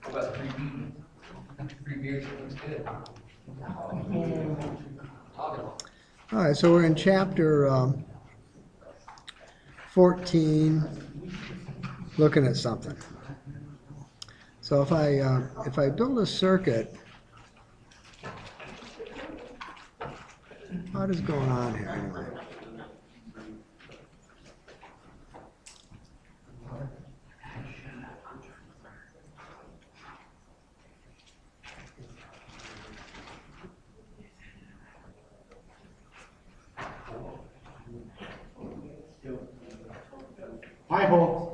about 3 beers? Looks good. All right, so we're in chapter 14, looking at something. So if I build a circuit, what is going on here anyway? Hi, Holt.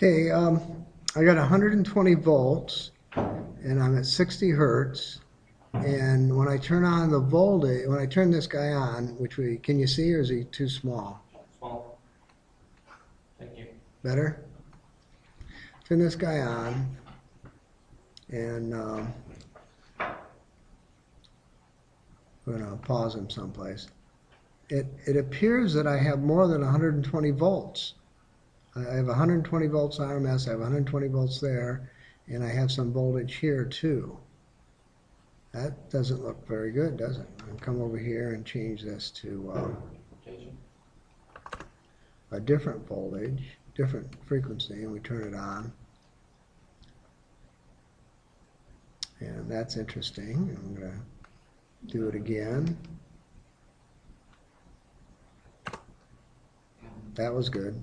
Okay, I got 120 volts, and I'm at 60 hertz. And when I turn on the voltage, when I turn this guy on, can you see, or is he too small? Small. Thank you. Better? Turn this guy on, and I'm going to pause him someplace. It appears that I have more than 120 volts. I have 120 volts RMS, I have 120 volts there, and I have some voltage here too. That doesn't look very good, does it? I'll come over here and change this to a different voltage, different frequency, and we turn it on. And that's interesting. I'm going to do it again. That was good.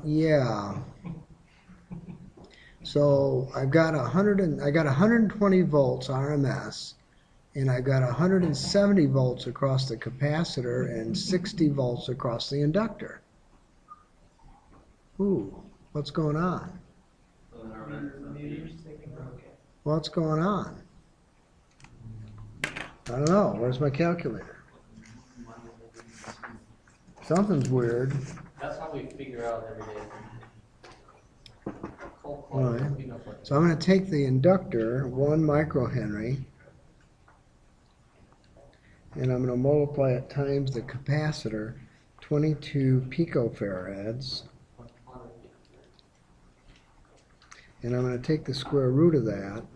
Yeah. So I've got 120 volts RMS, and I've got 170 volts across the capacitor and 60 volts across the inductor. Ooh, what's going on? What's going on? I don't know. Where's my calculator? Something's weird. That's how we figure out every day. All right. So I'm going to take the inductor, 1 microhenry, and I'm going to multiply it times the capacitor, 22 picofarads. And I'm going to take the square root of that. I'm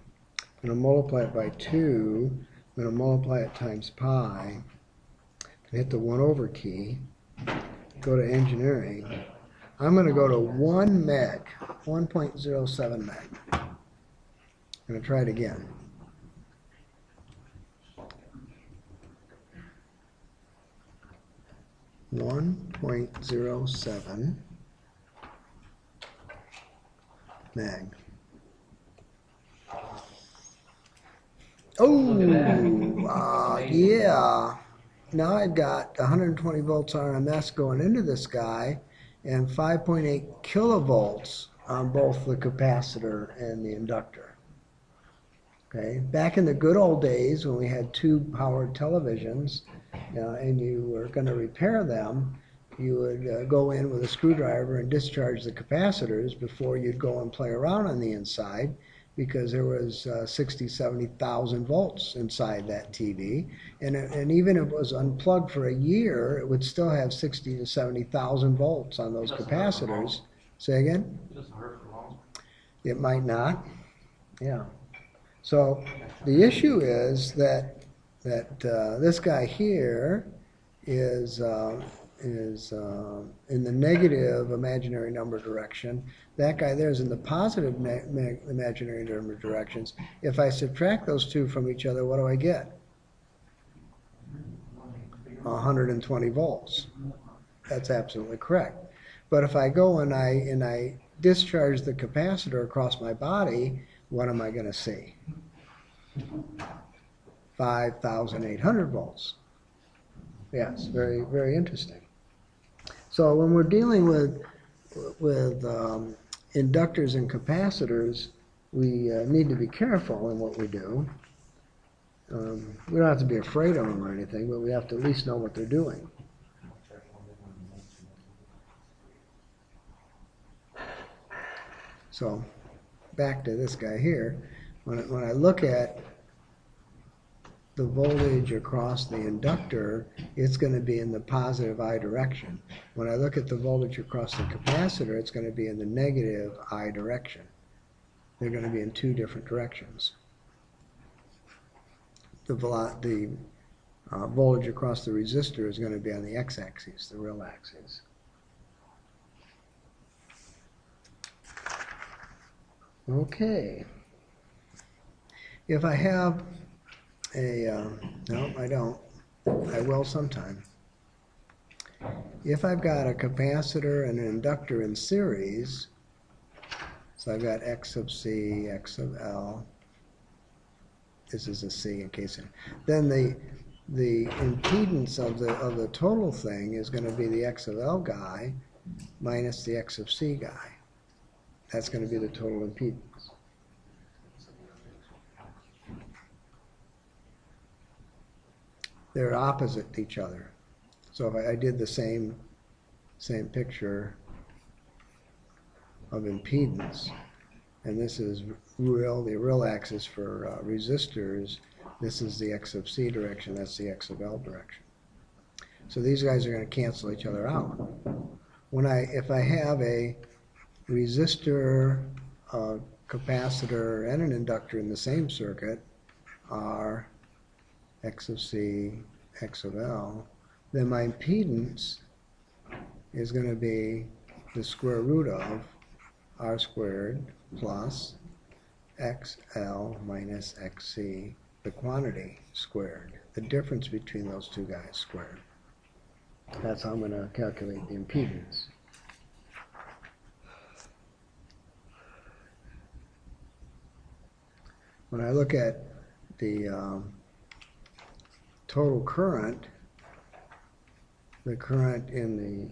going to multiply it by 2. I'm going to multiply it times pi. And hit the 1 over key. Go to engineering. I'm going to go to 1 meg, 1.07 meg. I'm going to try it again. .07 meg. Oh, yeah. Now I've got 120 volts RMS going into this guy and 5.8 kilovolts on both the capacitor and the inductor. Okay, back in the good old days when we had tube-powered televisions, and you were going to repair them, you would go in with a screwdriver and discharge the capacitors before you'd go and play around on the inside, because there was 60, 70,000 volts inside that TV. And even if it was unplugged for a year, it would still have 60 to 70,000 volts on those capacitors. Say again? It doesn't hurt for long. It might not. Yeah. So the issue is that this guy here is in the negative imaginary number direction. That guy there is in the positive imaginary number directions. If I subtract those two from each other, what do I get? 120 volts. That's absolutely correct. But if I go and I discharge the capacitor across my body, what am I going to see? 5,800 volts. Yes, very, very interesting. So when we're dealing with inductors and capacitors, we need to be careful in what we do. We don't have to be afraid of them or anything, but we have to at least know what they're doing. So back to this guy here. When I look at the voltage across the inductor, it's going to be in the positive I direction. When I look at the voltage across the capacitor, it's going to be in the negative I direction. They're going to be in two different directions. The voltage across the resistor is going to be on the x-axis, the real axis. Okay. If I have no, I don't. I will sometime. If I've got a capacitor and an inductor in series, so I've got X sub C, X sub L. This is a C in case. Then the impedance of the total thing is going to be the X of L guy minus the X of C guy. That's going to be the total impedance. They're opposite to each other. So if I did the same picture of impedance, and this is the real axis for resistors, this is the X of C direction, that's the X of L direction. So these guys are going to cancel each other out. If I have a resistor, a capacitor, and an inductor in the same circuit, R, X of C, X of L, then my impedance is going to be the square root of R squared plus XL minus XC, the quantity squared, the difference between those two guys squared. That's how I'm going to calculate the impedance. When I look at the total current, the current in the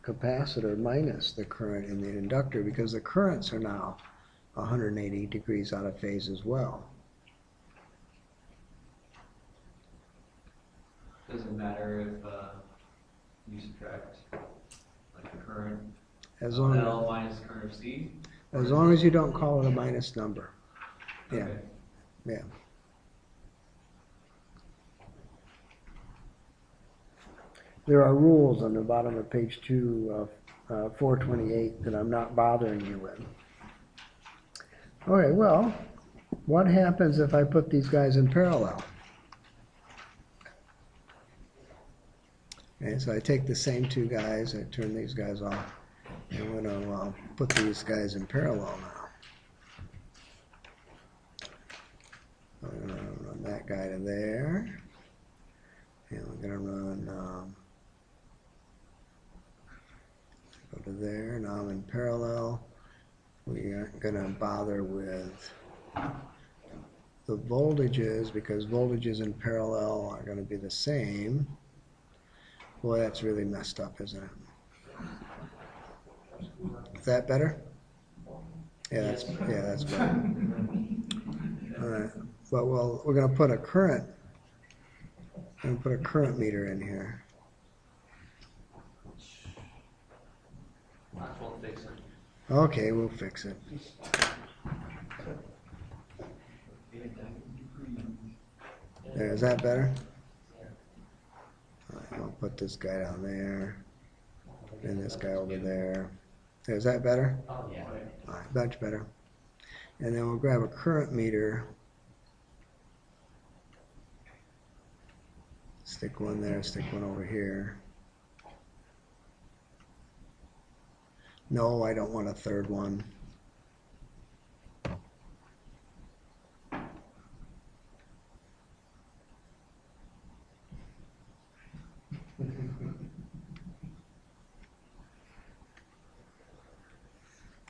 capacitor minus the current in the inductor, because the currents are now 180 degrees out of phase as well. Doesn't matter if you subtract like the current As long L minus the current of C? as long as you don't call it a minus number. Yeah. Okay. Yeah. There are rules on the bottom of page 2 of 428 that I'm not bothering you with. Okay, well, what happens if I put these guys in parallel? Okay, so I take the same two guys, I turn these guys off, and I'm going to put these guys in parallel now. I'm going to run that guy to there, and we're going to run go to there. Now I'm in parallel. We aren't going to bother with the voltages because voltages in parallel are going to be the same. Boy, that's really messed up, isn't it? Is that better? Yeah, that's better. All right, but we're going to put a current. I'm going to put a current meter in here. We'll fix it. Okay, we'll fix it. There, is that better? All right, I'll put this guy down there, and this guy over there. Is that better? Oh, yeah. All right, much better. And then we'll grab a current meter. Stick one there, stick one over here. No, I don't want a third one.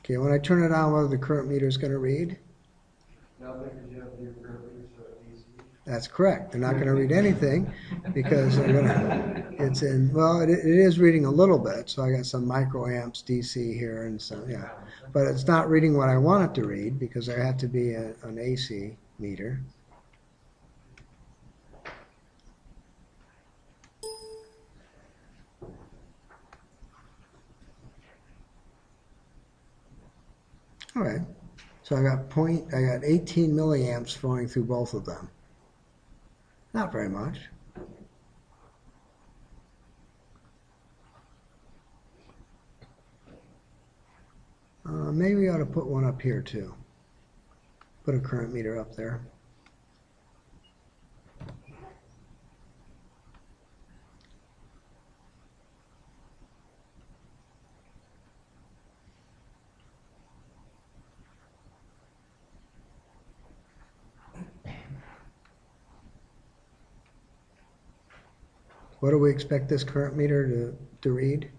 Okay, when I turn it on, what are the current meters going to read? Nothing, because you have your current meter set DC. That's correct. They're not going to read anything because they're going to, it's in, well, it is reading a little bit. So I got some microamps DC here and so, yeah. But it's not reading what I want it to read because there had to be an AC meter. All right. So I got 18 milliamps flowing through both of them. Not very much. Maybe we ought to put one up here too. Put a current meter up there. What do we expect this current meter to read?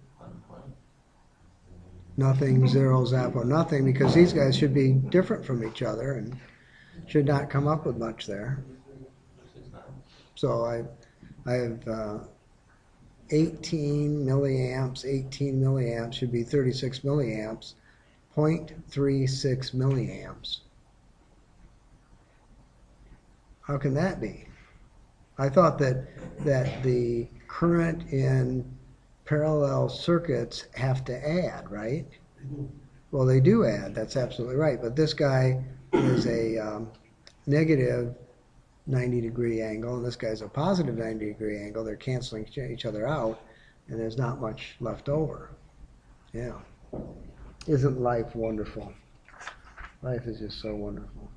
Nothing, zero, zap, or nothing, because these guys should be different from each other and should not come up with much there. So I have 18 milliamps should be 36 milliamps, 0.36 milliamps. How can that be? I thought that the current in parallel circuits have to add, right? Well, they do add. That's absolutely right. But this guy is a negative 90-degree angle, and this guy's a positive 90-degree angle. They're canceling each other out, and there's not much left over. Yeah. Isn't life wonderful? Life is just so wonderful.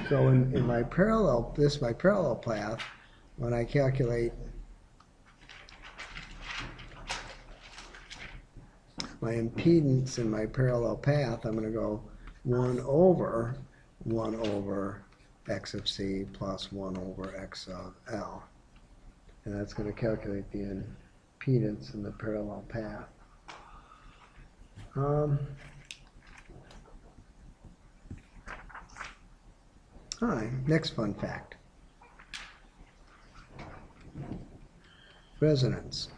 So in my parallel, my parallel path, when I calculate my impedance in my parallel path, I'm going to go 1 over x of c plus 1 over x of L. And that's going to calculate the impedance in the parallel path. All right, next fun fact. Resonance.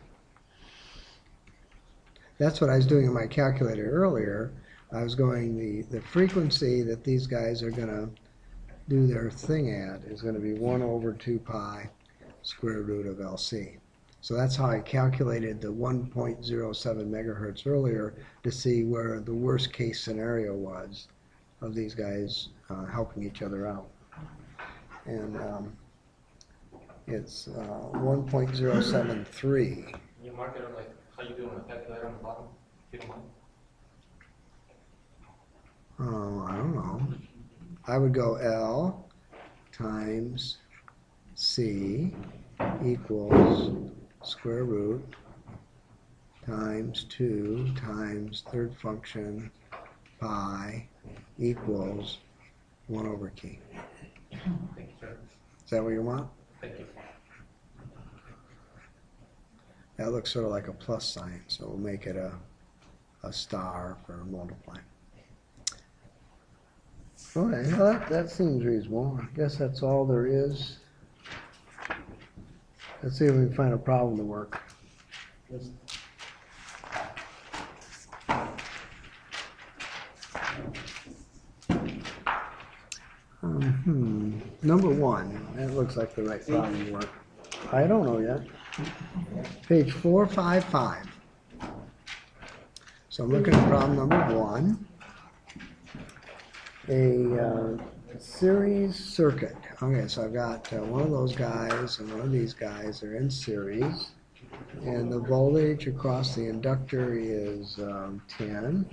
That's what I was doing in my calculator earlier. I was going the frequency that these guys are going to do their thing at is going to be 1 over 2 pi square root of LC. So that's how I calculated the 1.07 megahertz earlier to see where the worst case scenario was of these guys helping each other out. And it's 1.073. You mark it on like how you do on a calculator on the bottom, if you don't mind. Oh, I don't know. I would go L times C equals square root times 2 times third function pi equals 1 over key. Thank you, sir. Is that what you want? Thank you. That looks sort of like a plus sign, so we'll make it a star for multiplying. Okay, well that seems reasonable. I guess that's all there is. Let's see if we can find a problem to work. Number 1, that looks like the right problem to work. I don't know yet. Page 455. So I'm looking at problem number 1. A series circuit. Okay, so I've got one of those guys and one of these guys. They're in series. and the voltage across the inductor is 10,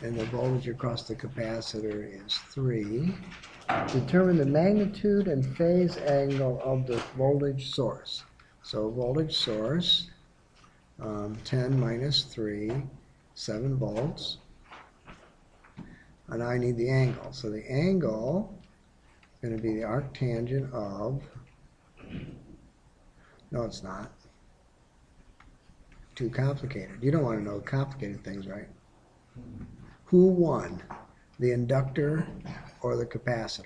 and the voltage across the capacitor is 3. Determine the magnitude and phase angle of the voltage source. So voltage source, 10 minus 3, 7 volts. And I need the angle. So the angle is going to be the arctangent of, no it's not, too complicated. You don't want to know complicated things, right? Who won, the inductor or the capacitor?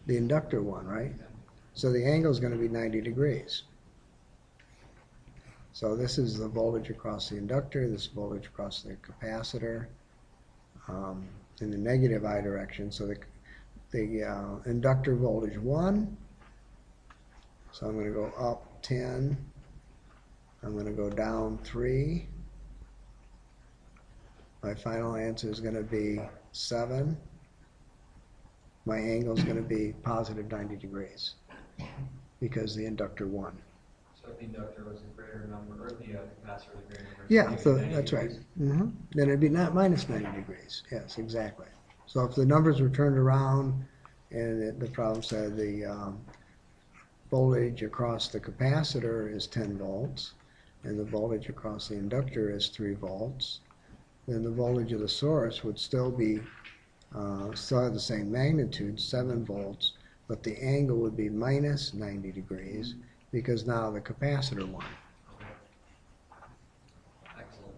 The inductor won, right? So the angle is going to be 90 degrees. So this is the voltage across the inductor, this voltage across the capacitor in the negative I direction. So the inductor voltage 1. So I'm going to go up 10. I'm going to go down 3. My final answer is going to be 7. My angle is going to be positive 90 degrees because the inductor won. So if the inductor was a greater number, or the capacitor was a greater number. Yeah, so 90 that's right. degrees. Then it'd be not minus 90 degrees. Yes, exactly. So if the numbers were turned around and the problem said the voltage across the capacitor is 10 volts and the voltage across the inductor is 3 volts, then the voltage of the source would still be still have the same magnitude, 7 volts, but the angle would be minus 90 degrees because now the capacitor won. Okay. Excellent.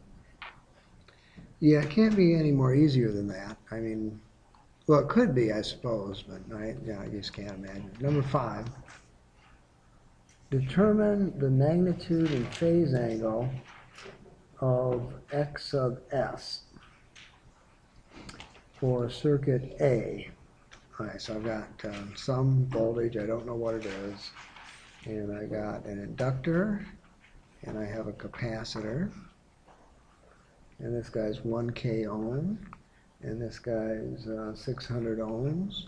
Yeah, it can't be any more easier than that. I mean, well, it could be, I suppose, but I just can't imagine. Number 5. Determine the magnitude and phase angle of X sub S for circuit A. All right, so I've got some voltage, I don't know what it is, and I got an inductor, and I have a capacitor, and this guy's 1K ohm, and this guy's 600 ohms,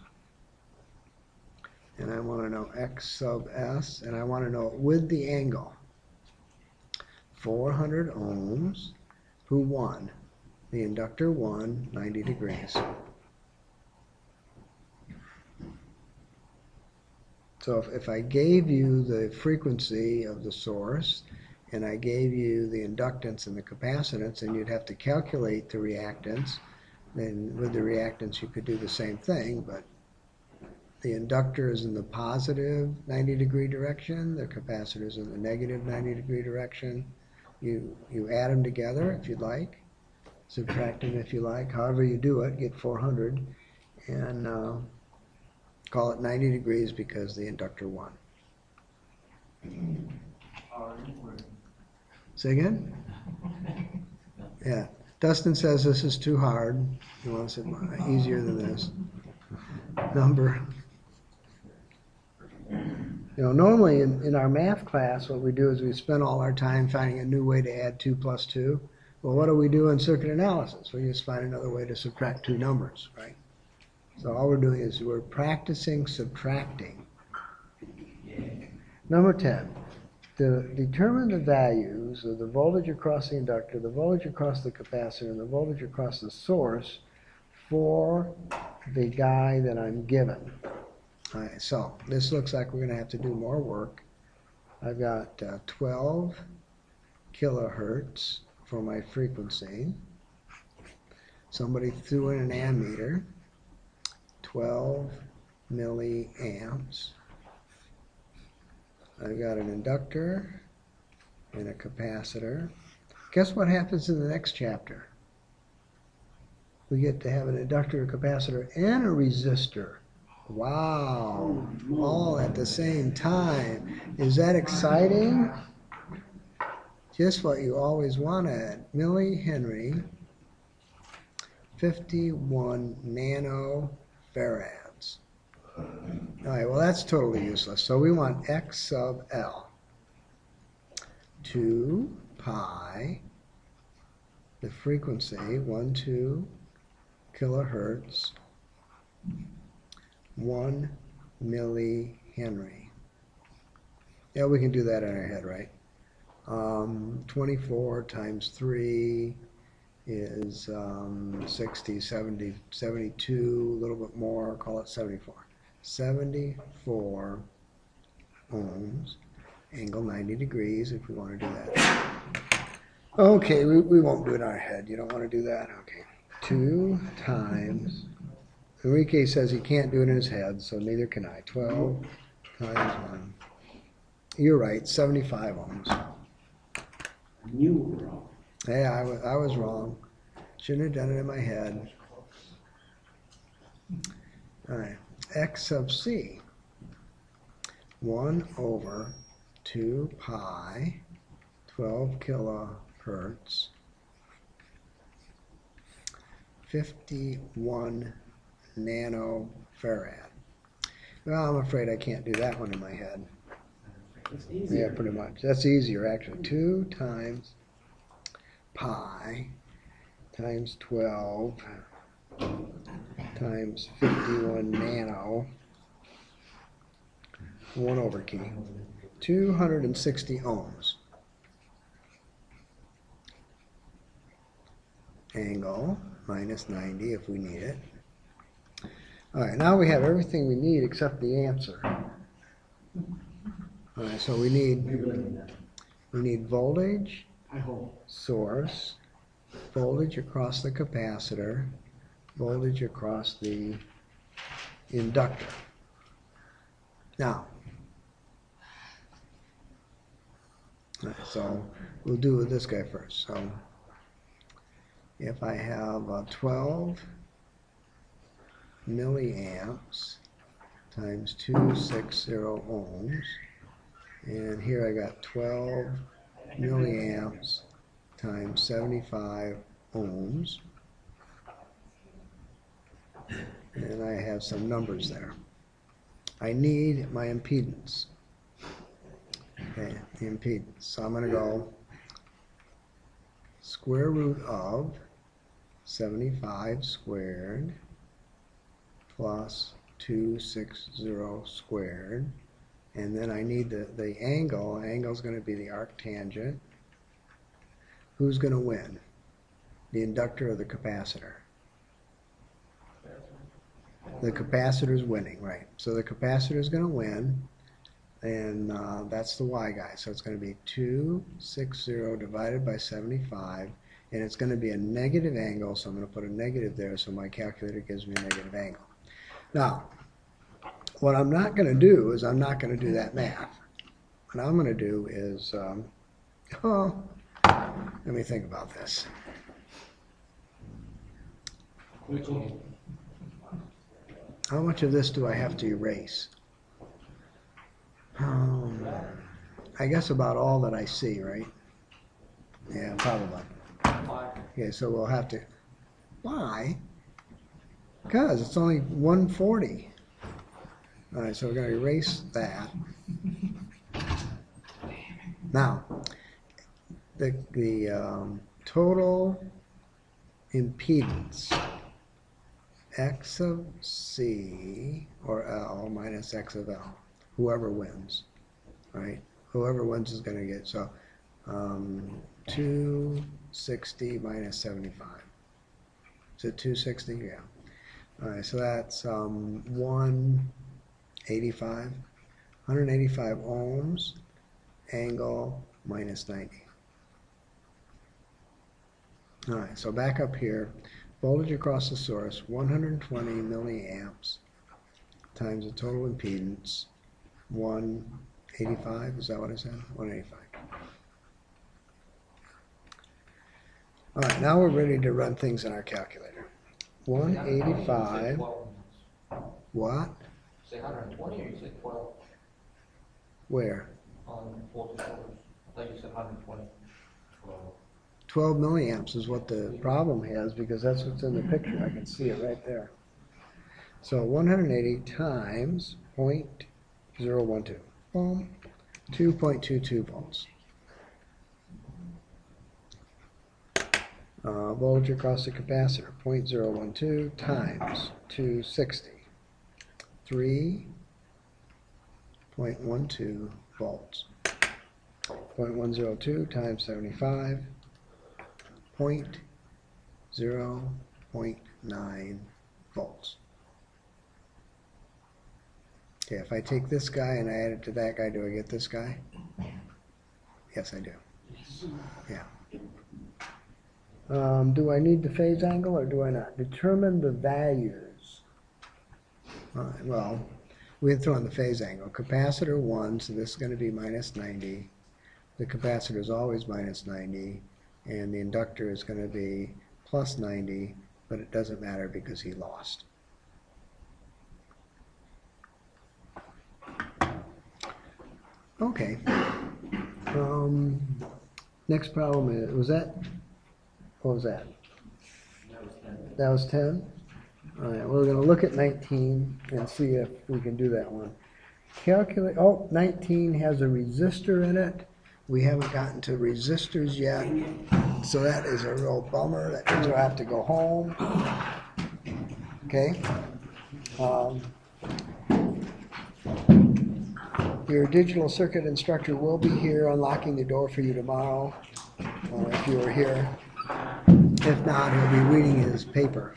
and I want to know X sub S, and I want to know it with the angle. 400 ohms, who won? The inductor won 90 degrees. So if I gave you the frequency of the source and I gave you the inductance and the capacitance, and you'd have to calculate the reactance, then with the reactance you could do the same thing, but the inductor is in the positive 90 degree direction, the capacitor is in the negative 90 degree direction. You add them together if you'd like, subtract them if you like, however you do it, get 400 and call it 90 degrees because the inductor won. Say again? Yeah. Dustin says this is too hard. He wants it easier than this. Number. Normally in our math class, what we do is we spend all our time finding a new way to add 2 plus 2. Well, what do we do in circuit analysis? We just find another way to subtract 2 numbers, right? So all we're doing is we're practicing subtracting. Number 10, to determine the values of the voltage across the inductor, the voltage across the capacitor, and the voltage across the source for the guy that I'm given. All right, so this looks like we're going to have to do more work. I've got 12 kilohertz for my frequency. Somebody threw in an ammeter. 12 milliamps. I've got an inductor and a capacitor. Guess what happens in the next chapter? We get to have an inductor, a capacitor, and a resistor. Wow! All at the same time. Is that exciting? Just what you always wanted. Millihenry, 51 nanofarads. All right, well that's totally useless. So we want X sub L. 2 pi, the frequency, 12 kilohertz, 1 millihenry. Henry. Yeah, we can do that in our head, right? 24 times 3 is 60, 70, 72, a little bit more, call it 74. 74 ohms, angle 90 degrees if we want to do that. Okay, we won't do it in our head. You don't want to do that? Okay. 2 times, Enrique says he can't do it in his head, so neither can I. 12 times 1. You're right, 75 ohms. You were wrong. Hey, I was wrong. Shouldn't have done it in my head. All right, x sub c. 1 over 2 pi, 12 kilohertz, 51 nanofarad. Well, I'm afraid I can't do that one in my head. It's easier. Yeah, pretty much. That's easier, actually. 2 times pi times 12 times 51 nano, 1 over key, 260 ohms. Angle minus 90 if we need it. All right, now we have everything we need except the answer. All right, so we need voltage, I hope. source, voltage across the capacitor, voltage across the inductor. Now, so we'll do with this guy first. So if I have 12 milliamps times 260 ohms, and here I got 12 milliamps times 75 ohms, and I have some numbers there. I need my impedance. Okay, the impedance. So I'm going to go square root of 75 squared plus 260 squared, and then I need the angle. Angle is going to be the arctangent. Who's going to win? The inductor or the capacitor? The capacitor is winning, right? So the capacitor is going to win, and that's the Y guy. So it's going to be 260 divided by 75, and it's going to be a negative angle, so I'm going to put a negative there, so my calculator gives me a negative angle. Now, what I'm not going to do is I'm not going to do that math. What I'm going to do is, let me think about this. How much of this do I have to erase? I guess about all that I see, right? Yeah, probably. Okay, so we'll have to. Why? Because it's only 140. All right, so we're going to erase that. Now, the total impedance, X of C or L minus X of L, whoever wins, right? Whoever wins is going to get, so 260 minus 75. Is it 260? Yeah. All right, so that's 185 ohms, angle minus 90. All right, so back up here, voltage across the source, 120 milliamps times the total impedance, 185, is that what I said? 185. All right, now we're ready to run things in our calculator. 185, what? Say 120 or you said 12 Where? on voltage source? I thought you said 120. 12 milliamps is what the problem has, because that's what's in the picture. I can see it right there. So 180 times 0.012, boom, 2.22 volts. Voltage across the capacitor, 0.012 times 260, 3 0.12 volts. 0.102 times 75, 0.9 volts. Okay, if I take this guy and I add it to that guy, do I get this guy? Yes, I do. Yeah. Do I need the phase angle or do I not? Determine the values. All right, well, we can throw in the phase angle. Capacitor 1, so this is going to be minus 90. The capacitor is always minus 90. And the inductor is going to be plus 90, but it doesn't matter because he lost. Okay. Next problem is, what was that? That was 10? All right, we're going to look at 19 and see if we can do that one. Calculate, 19 has a resistor in it. We haven't gotten to resistors yet, so that is a real bummer. That means we'll have to go home. Okay. Your digital circuit instructor will be here unlocking the door for you tomorrow, if you are here. If not, he'll be reading his paper.